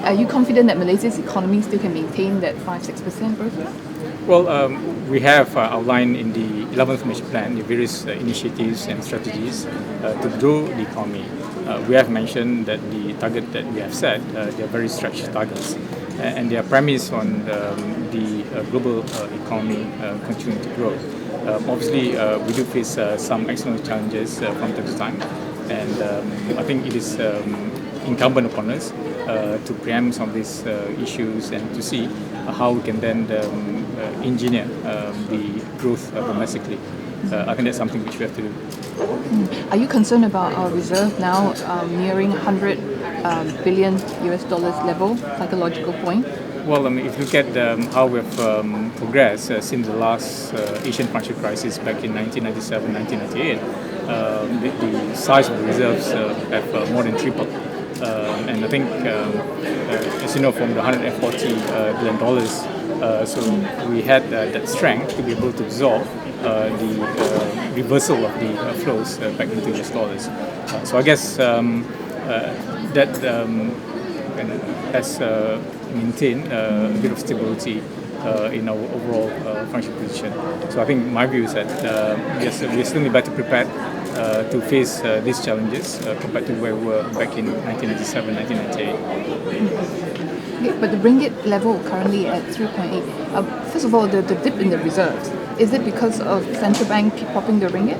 Are you confident that Malaysia's economy still can maintain that 5-6% growth rate? Well, we have outlined in the 11th Malaysia Plan the various initiatives and strategies to grow the economy. We have mentioned that the target that we have set, they are very stretched targets, and they are premised on the global economy continuing to grow. Obviously, we do face some external challenges from time to time, and I think it is incumbent upon us to preempt some of these issues and to see how we can then engineer the growth domestically. I think that's something which we have to do. Are you concerned about our reserve now nearing $100 billion US dollars level, psychological point? Well, I mean, if you look at how we've progressed since the last Asian financial crisis back in 1997, 1998, the size of the reserves have more than tripled. And I think, as you know, from the $140 billion, so we had that strength to be able to absorb the reversal of the flows back into US dollars. So I guess that has maintained a bit of stability in our overall financial position. So I think my view is that yes, we're still better prepared to face these challenges compared to where we were back in 1997, 1998. Okay, but the ringgit level currently at 3.8. First of all, the dip in the reserves, is it because of central bank popping the ringgit?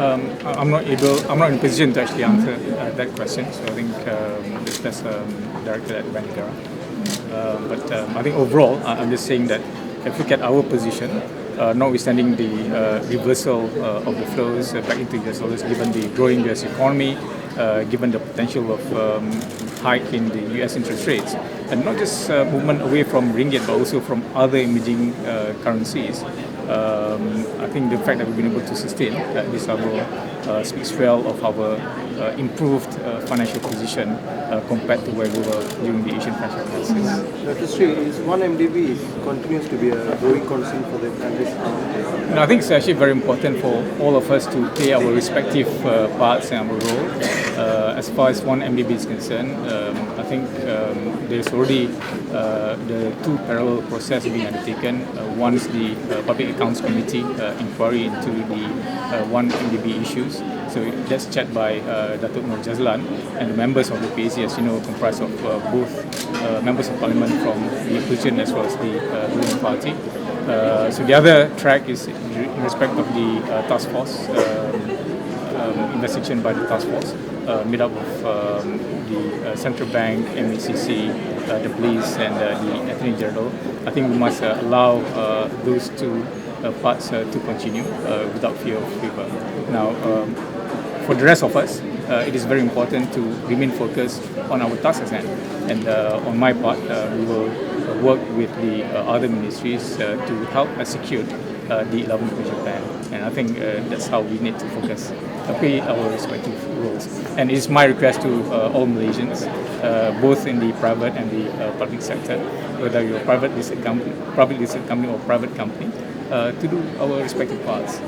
I'm not in a position to actually answer that question. So I think that's directed at Banigara. But I think overall, I'm just saying that if you look at our position, notwithstanding the reversal of the flows back into US dollars, given the growing US economy, given the potential of hike in the US interest rates, and not just movement away from ringgit, but also from other emerging currencies. I think the fact that we've been able to sustain this level speaks well of our improved financial position compared to where we were during the Asian financial crisis. Dr. Seri, is 1 MDB continues to be a growing concern for the country? I think it's actually very important for all of us to play our respective parts and our role. As far as 1 MDB is concerned, I think there's already the two parallel processes being undertaken. One is the Public Accounts Committee inquiry into the 1 MDB issues. So that's chaired by Datuk and the members of the PAC, as you know, comprised of both members of parliament from the opposition as well as the ruling party. So the other track is in respect of the task force, investigation by the task force, made up of the Central Bank, MACC, the police and the Attorney General. I think we must allow those two parts to continue without fear of favor. Now, for the rest of us, it is very important to remain focused on our tasks at hand. And on my part, we will work with the other ministries to help execute the 11th Malaysia Plan. And I think that's how we need to focus, play our respective roles. And it's my request to all Malaysians, both in the private and the public sector, whether you're a public listed company or private company, to do our respective parts,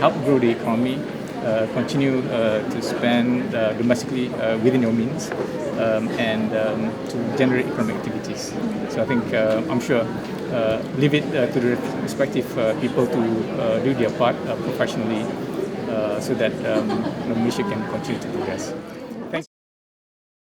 help grow the economy, continue to spend domestically within your means, and to generate economic activities. So I think, I'm sure, leave it to the respective people to do their part professionally so that Malaysia can continue to progress.